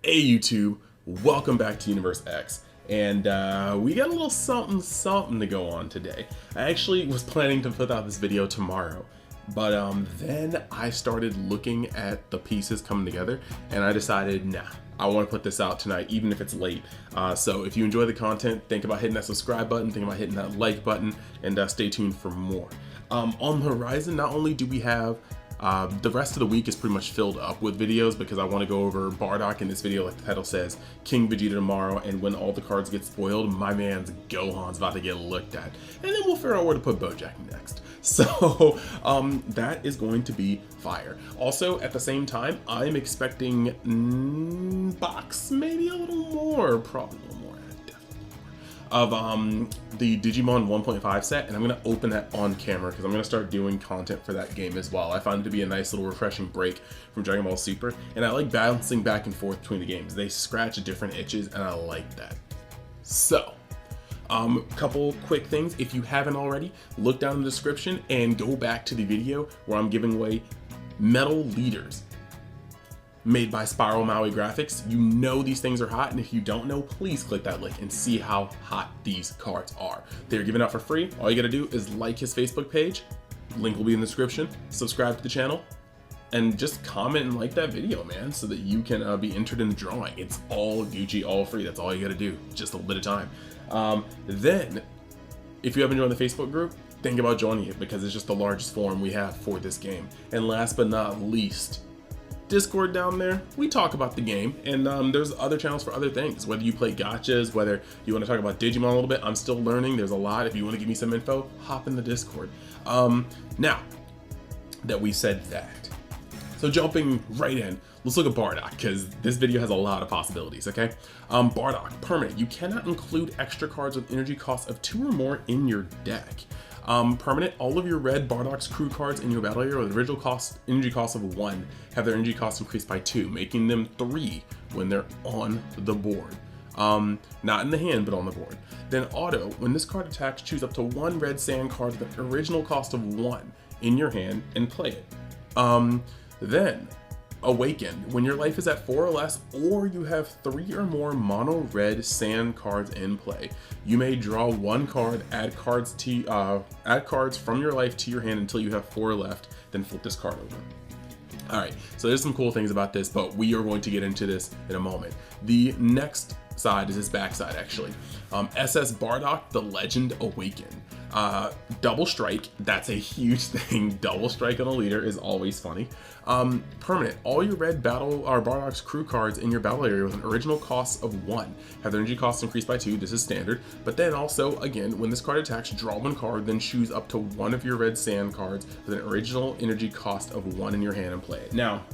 Hey YouTube, welcome back to Universe X, and we got a little something to go on today. I actually was planning to put out this video tomorrow, but then I started looking at the pieces coming together, and I decided, nah, I want to put this out tonight, even if it's late. So if you enjoy the content, think about hitting that subscribe button, think about hitting that like button, and stay tuned for more. On the horizon, not only do we have the rest of the week is pretty much filled up with videos because I want to go over Bardock in this video, like the title says, King Vegeta tomorrow, and when all the cards get spoiled, my man's Gohan's about to get looked at. And then we'll figure out where to put Bojack next. So that is going to be fire. Also, at the same time, I'm expecting box, maybe a little more, probably a little more, definitely more, of the Digimon 1.5 set, and I'm going to open that on camera because I'm going to start doing content for that game as well. I find it to be a nice little refreshing break from Dragon Ball Super, and I like bouncing back and forth between the games. They scratch different itches, and I like that. So, couple quick things. If you haven't already, look down in the description and go back to the video where I'm giving away metal leaders made by Spiral Maui Graphix. You know these things are hot, and if you don't know, please click that link and see how hot these cards are. They're given out for free. All you gotta do is like his Facebook page, link will be in the description, subscribe to the channel, and just comment and like that video, man, so that you can be entered in the drawing. It's all Gucci, all free. That's all you gotta do, just a little bit of time. Then, if you haven't joined the Facebook group, think about joining it because it's just the largest forum we have for this game. And last but not least, Discord down there, we talk about the game, and there's other channels for other things, whether you play gachas, whether you want to talk about Digimon a little bit. I'm still learning. There's a lot. If you want to give me some info, hop in the Discord. Now that we said that, so jumping right in, let's look at Bardock because this video has a lot of possibilities, okay? Bardock, permanent. You cannot include extra cards with energy cost of 2 or more in your deck. Permanent, all of your red Bardock's crew cards in your battle area with original energy cost of 1 have their energy cost increased by 2, making them 3 when they're on the board. Not in the hand, but on the board. Then auto, when this card attacks, choose up to 1 red sand card with an original cost of 1 in your hand and play it. Then awaken, when your life is at 4 or less, or you have 3 or more mono red sand cards in play, you may draw 1 card, add cards from your life to your hand until you have 4 left, then flip this card over. Alright, so there's some cool things about this, but we are going to get into this in a moment. The next side is his backside, actually. SS Bardock, the Legend Awaken. Double strike, that's a huge thing. Double strike on a leader is always funny. Permanent, all your red battle or Bardock's crew cards in your battle area with an original cost of 1 have their energy cost increased by 2. This is standard. But then also, again, when this card attacks, draw 1 card, then choose up to 1 of your red sand cards with an original energy cost of 1 in your hand and play it. Now,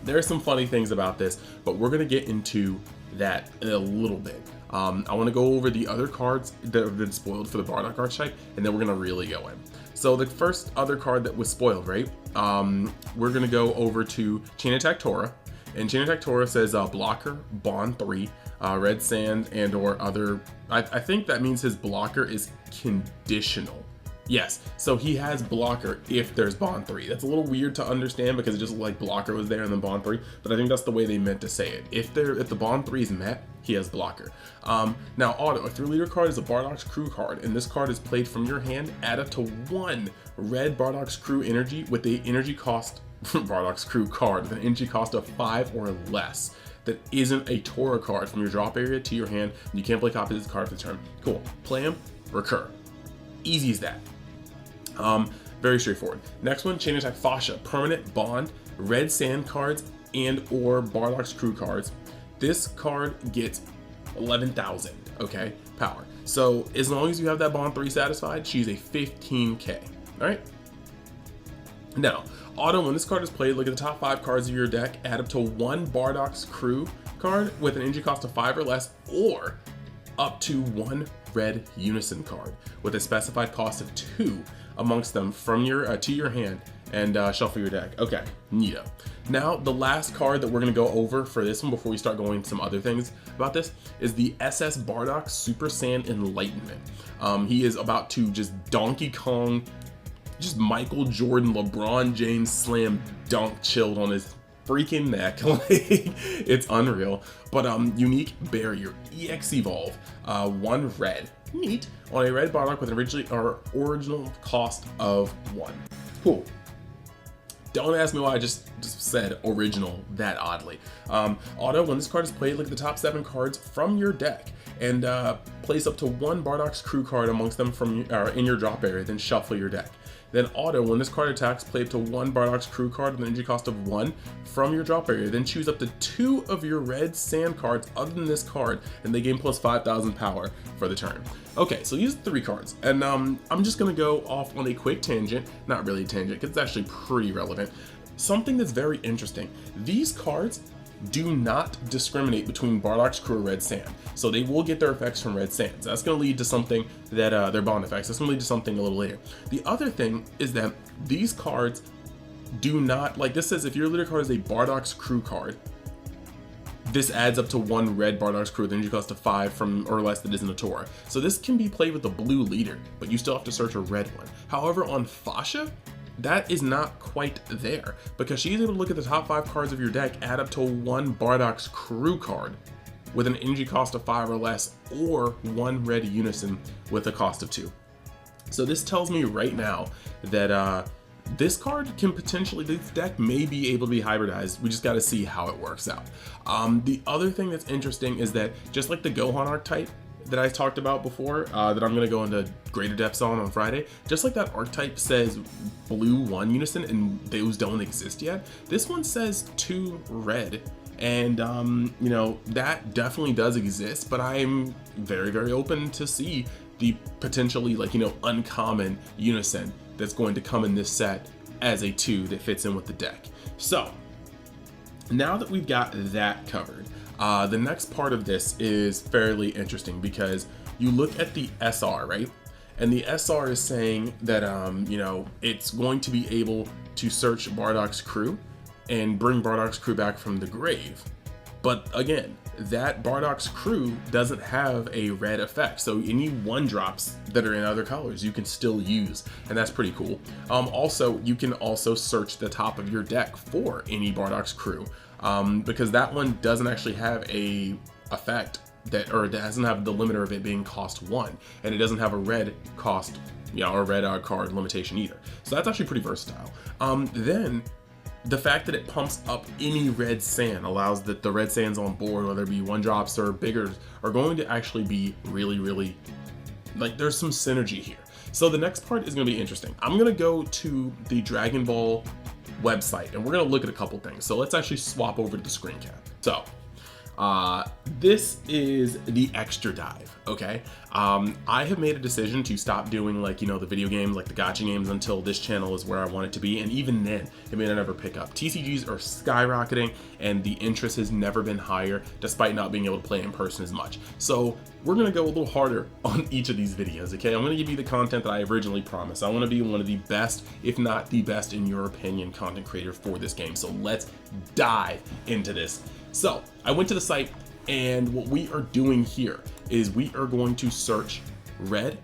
there are some funny things about this, but we're gonna get into that in a little bit. I want to go over the other cards that have been spoiled for the Bardock Archetype, and then we're going to really go in. So the first other card that was spoiled, right? We're going to go over to Chain Attack Tora, and Chain Attack Tora says blocker, bond 3, red sand, and or other. I think that means his blocker is conditional. Yes, so he has blocker if there's bond 3. That's a little weird to understand because it just like blocker was there and then bond 3, but I think that's the way they meant to say it. If the bond 3 is met, he has blocker. Now auto, if your leader card is a Bardock's crew card and this card is played from your hand, add up to 1 red Bardock's crew energy with the energy cost Bardock's crew card with an energy cost of 5 or less that isn't a Tora card from your drop area to your hand, and you can't play copies of the card for the turn. Cool. Play him, recur. Easy as that. Very straightforward. Next one, Chain Attack Fascia, permanent bond, red sand cards and or Bardock's crew cards. This card gets 11,000, okay, power. So as long as you have that bond 3 satisfied, she's a 15k, all right? Now, auto, when this card is played, look at the top 5 cards of your deck, add up to 1 Bardock's crew card with an energy cost of 5 or less, or up to 1 red unison card with a specified cost of 2 amongst them from your to your hand, and shuffle your deck. Okay, neato. Now the last card that we're going to go over for this one before we start going into some other things about this is the SS Bardock Super Saiyan Enlightenment. He is about to just Donkey Kong, just Michael Jordan, LeBron James slam dunk chilled on his freaking neck. Like, it's unreal. But unique barrier, EX Evolve, 1 red, neat, on a red Bardock with an original cost of 1. Cool. Don't ask me why I just said original that oddly. Auto, when this card is played, look at the top 7 cards from your deck and place up to 1 Bardock's crew card amongst them from in your drop area, then shuffle your deck. Then auto, when this card attacks, play up to 1 Bardock's crew card with an energy cost of 1 from your drop area, then choose up to 2 of your red sand cards other than this card, and they gain plus 5,000 power for the turn. Okay, so these are 3 cards, and I'm just gonna go off on a quick tangent, not really a tangent, because it's actually pretty relevant. Something that's very interesting, these cards do not discriminate between Bardock's crew or red sand, so they will get their effects from red sands. That's going to lead to something that their bond effects. That's going to lead to something a little later. The other thing is that these cards do not, like this says, if your leader card is a Bardock's crew card, this adds up to 1 red Bardock's crew with energy cost of 5 from or less that isn't a Tora. So this can be played with the blue leader, but you still have to search a red one. However, on Fasha, that is not quite there, because she's able to look at the top 5 cards of your deck, add up to 1 Bardock's crew card with an energy cost of 5 or less, or 1 red unison with a cost of 2. So this tells me right now that this card can potentially, this deck may be able to be hybridized. We just got to see how it works out. The other thing that's interesting is that just like the Gohan archetype that I talked about before, that I'm going to go into greater depths on Friday, just like that archetype says blue 1 unison and those don't exist yet, this one says 2 red, and you know, that definitely does exist, but I'm very, very open to see the potentially, like, you know, uncommon unison that's going to come in this set as a 2 that fits in with the deck. So now that we've got that covered, the next part of this is fairly interesting, because you look at the SR, right? And the SR is saying that, you know, it's going to be able to search Bardock's crew and bring Bardock's crew back from the grave. But again, that Bardock's crew doesn't have a red effect. So any 1-drops that are in other colors, you can still use, and that's pretty cool. Also, you can also search the top of your deck for any Bardock's crew. Because that one doesn't actually have a effect that, or it doesn't have the limiter of it being cost 1, and it doesn't have a red cost, you know, or red card limitation either. So that's actually pretty versatile. Then the fact that it pumps up any red sand allows that the red sands on board, whether it be 1-drops or bigger, are going to actually be really, really, like, there's some synergy here. So the next part is going to be interesting. I'm going to go to the Dragon Ball website and we're going to look at a couple things. So let's actually swap over to the screen cap. So this is the extra dive. Okay, I have made a decision to stop doing, like, you know, the video games, like the gacha games, until this channel is where I want it to be, and even then it may not ever pick up. TCGs are skyrocketing and the interest has never been higher, despite not being able to play in person as much. So we're gonna go a little harder on each of these videos. Okay, I'm gonna give you the content that I originally promised. I want to be one of the best, if not the best in your opinion, content creator for this game. So let's dive into this. So I went to the site, and what we are doing here is we are going to search red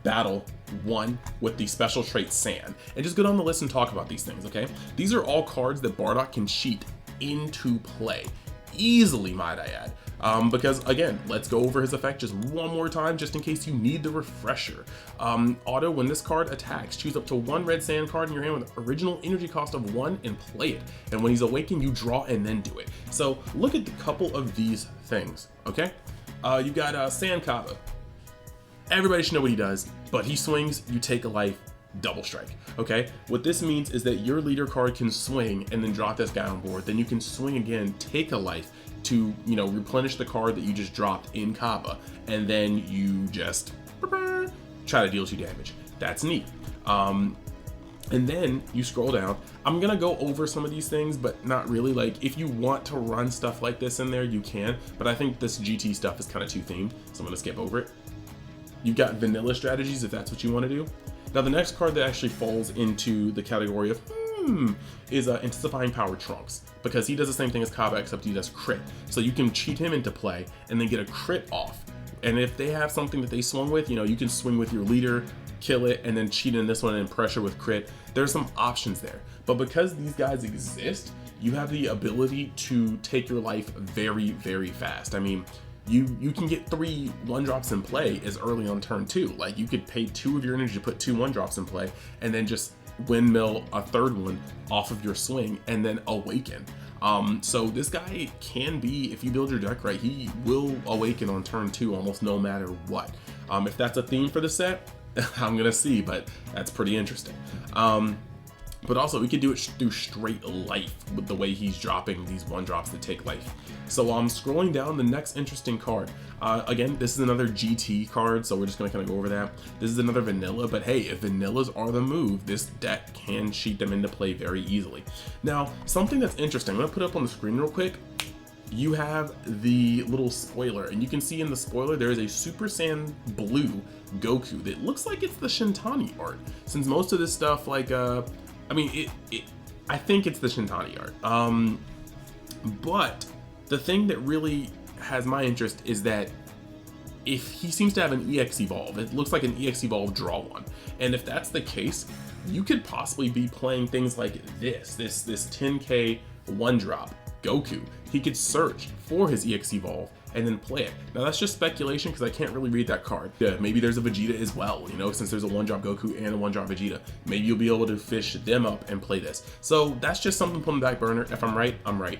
battle 1 with the special trait sand, and just go down the list and talk about these things. Okay, these are all cards that Bardock can cheat into play easily, might I add. Because again, let's go over his effect just one more time, just in case you need the refresher. Auto, when this card attacks, choose up to 1 red sand card in your hand with original energy cost of 1 and play it. And when he's awakened, you draw and then do it. So look at a couple of these things, okay? You got Sand Kaba. Everybody should know what he does, but he swings, you take a life, double strike. Okay, what this means is that your leader card can swing and then drop this guy on board. Then you can swing again, take a life to, you know, replenish the card that you just dropped in Kaba, and then you just try to deal 2 damage. That's neat. And then you scroll down. I'm gonna go over some of these things, but not really. Like, if you want to run stuff like this in there, you can, but I think this GT stuff is kind of too themed, so I'm gonna skip over it. You've got vanilla strategies if that's what you want to do. Now the next card that actually falls into the category of is Intensifying Power Trunks, because he does the same thing as Kaba, except he does crit. So you can cheat him into play and then get a crit off. And if they have something that they swung with, you know, you can swing with your leader, kill it, and then cheat in this one and pressure with crit. There's some options there. But because these guys exist, you have the ability to take your life very, very fast. I mean, you can get 3 1-drops in play as early on turn 2. Like, you could pay 2 of your energy to put 2 1-drops in play, and then just windmill a 3rd one off of your swing, and then awaken. So this guy can be, if you build your deck right, he will awaken on turn 2 almost no matter what. If that's a theme for the set, I'm gonna see, but that's pretty interesting. But also we could do it through straight life with the way he's dropping these 1-drops that take life. So I'm scrolling down, the next interesting card. Again, this is another GT card, so we're just gonna kind of go over that. This is another vanilla, but hey, if vanillas are the move, this deck can cheat them into play very easily. Now, something that's interesting, I'm gonna put it up on the screen real quick. You have the little spoiler, and you can see in the spoiler there is a Super Saiyan Blue Goku that looks like it's the Shintani art. Since most of this stuff, like, I mean, I think it's the Shintani art. But the thing that really has my interest is that if he seems to have an EX Evolve, it looks like an EX Evolve draw one. And if that's the case, you could possibly be playing things like this 10k 1-drop Goku. He could search for his EX Evolve and then play it. Now that's just speculation because I can't really read that card. Yeah, maybe there's a Vegeta as well, you know, since there's a 1-drop Goku and a 1-drop Vegeta. Maybe you'll be able to fish them up and play this. So that's just something to put in the back burner. If I'm right, I'm right.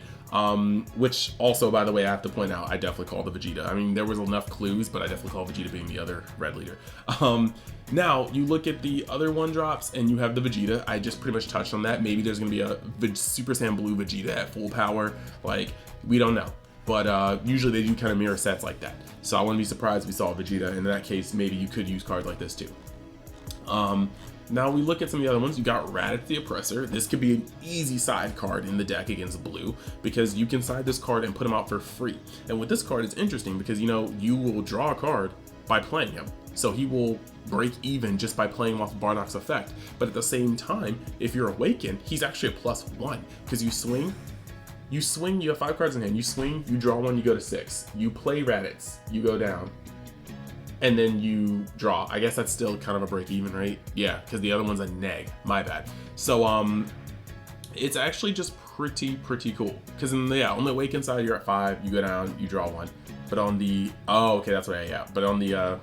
Which also, by the way, I have to point out, I definitely call the Vegeta. I mean, there was enough clues, but I definitely call Vegeta being the other red leader. Now you look at the other 1-drops and you have the Vegeta. I just pretty much touched on that. Maybe there's gonna be a Super Saiyan Blue Vegeta at full power. Like, we don't know. But usually they do kind of mirror sets like that. So I wouldn't be surprised if we saw a Vegeta. In that case, maybe you could use cards like this too. Now we look at some of the other ones. You got Raditz the Oppressor. This could be an easy side card in the deck against blue because you can side this card and put him out for free. And with this card, it's interesting because, you know, you will draw a card by playing him. So he will break even just by playing him off of Bardock's effect. But at the same time, if you're awakened, he's actually a +1 because you swing, you have 5 cards in hand, you swing, you draw 1, you go to 6. You play Raditz, you go down, and then you draw. I guess that's still kind of a break even, right? Yeah, because the other one's a neg, my bad. So it's actually just pretty cool. Because on the awakened side, you're at 5, you go down, you draw 1. But on the, oh, okay, that's right, yeah. But on the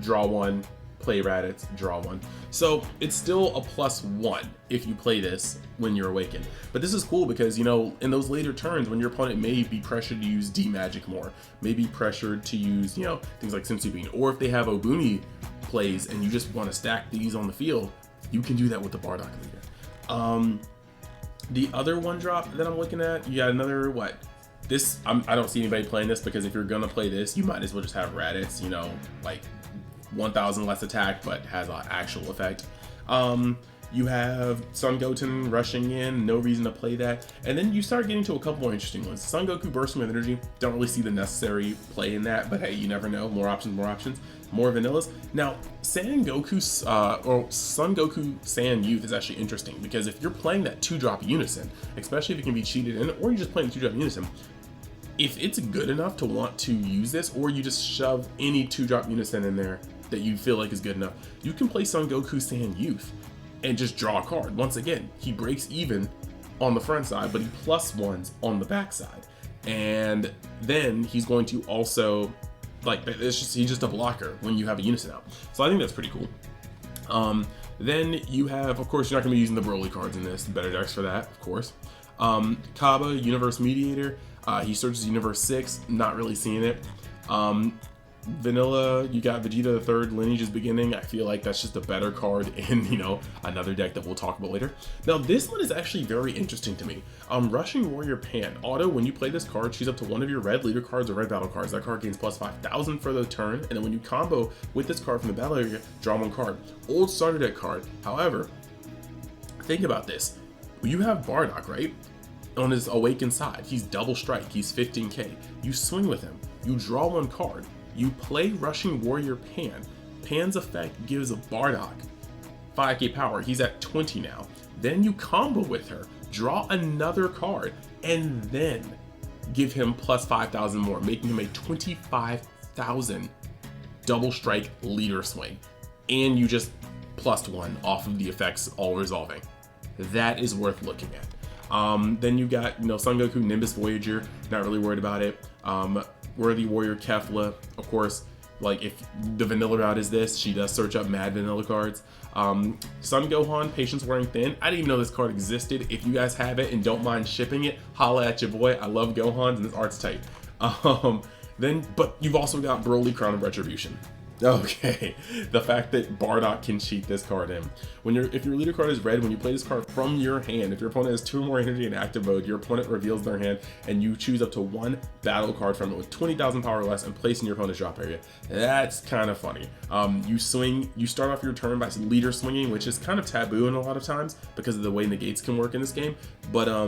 draw 1, play Raditz, draw 1. So it's still a +1 if you play this when you're awakened. But this is cool because, you know, in those later turns when your opponent may be pressured to use D-Magic more, may be pressured to use, you know, things like Senzu Bean, or if they have Obuni plays and you just want to stack these on the field, you can do that with the Bardock leader. The other 1-drop that I'm looking at, you got another, what? This, I don't see anybody playing this because if you're gonna play this, you might as well just have Raditz, you know, like 1,000 less attack, but has an actual effect. You have Son Goten rushing in, no reason to play that. And then you start getting to a couple more interesting ones. Son Goku bursting with energy, don't really see the necessary play in that, but hey, you never know, more options, more vanillas. Now, Son Goku Saiyan Youth is actually interesting because if you're playing that 2-drop Unison, especially if it can be cheated in, or you're just playing 2-drop Unison, if it's good enough to want to use this, or you just shove any 2-drop Unison in there that you feel like is good enough, you can play Son Goku Saiyan Youth and just draw a card. Once again, he breaks even on the front side, but he +1s on the back side. And then he's going to also, like, he's just a blocker when you have a Unison out. So I think that's pretty cool. Then you have, of course, you're not gonna be using the Broly cards in this, better decks for that, of course. Kaba, Universe Mediator, he searches Universe 6, not really seeing it. Vanilla, you got Vegeta the 3rd, Lineage is Beginning. I feel like that's just a better card in, you know, another deck that we'll talk about later. Now this one is actually very interesting to me. Rushing Warrior Pan. Auto, when you play this card, choose up to one of your red leader cards or red battle cards. That card gains +5,000 for the turn, and then when you combo with this card from the battle area, draw 1 card. Old starter deck card. However, think about this. You have Bardock, right? On his awakened side, he's double strike, he's 15k. You swing with him, you draw 1 card. You play Rushing Warrior Pan. Pan's effect gives a Bardock 5k power. He's at 20 now. Then you combo with her, draw another card, and then give him +5,000 more, making him a 25,000 double strike leader swing. And you just +1 off of the effects all resolving. That is worth looking at. Then you got, Son Goku, Nimbus Voyager, not really worried about it. Worthy Warrior Kefla, of course, like if the vanilla route is this, she does search up mad vanilla cards. Son Gohan, Patience Wearing Thin. I didn't even know this card existed. If you guys have it and don't mind shipping it, holla at your boy. I love Gohans and this art's tight. But you've also got Broly, Crown of Retribution. Okay, the fact that Bardock can cheat this card in. If your leader card is red, when you play this card from your hand, if your opponent has 2 or more energy in active mode, your opponent reveals their hand and you choose up to 1 battle card from it with 20,000 power or less and place in your opponent's drop area. That's kind of funny. You start off your turn by leader swinging, which is kind of taboo in a lot of times because of the way negates can work in this game. But I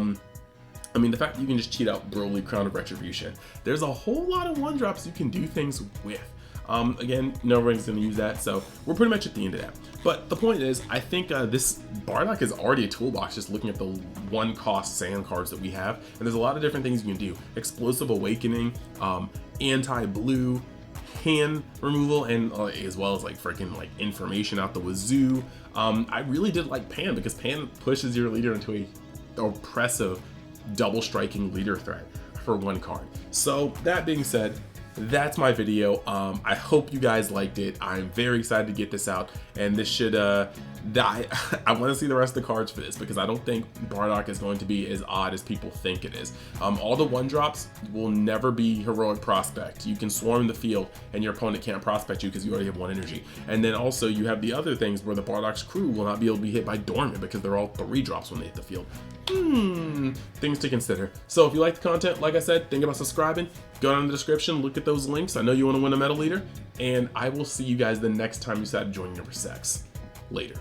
mean, the fact that you can just cheat out Broly, Crown of Retribution. There's a whole lot of 1-drops you can do things with. Again, nobody's going to use that, so we're pretty much at the end of that. But the point is, I think this Bardock is already a toolbox just looking at the 1-cost sand cards that we have, and there's a lot of different things you can do. Explosive Awakening, anti-blue, hand removal, and as well as like freaking like information out the wazoo. I really did like Pan because Pan pushes your leader into a oppressive double striking leader threat for 1 card. So that being said, that's my video. I hope you guys liked it. I'm very excited to get this out, and this should I want to see the rest of the cards for this because I don't think Bardock is going to be as odd as people think it is. All the 1-drops will never be Heroic Prospect. You can swarm the field and your opponent can't prospect you because you already have 1 energy. And then also you have the other things where the Bardock's crew will not be able to be hit by Dormant because they're all 3-drops when they hit the field. Things to consider. So if you like the content, like I said, think about subscribing. Go down in the description, look at those links. I know you want to win a Metal Leader, and I will see you guys the next time you decide to join Universe X. Later.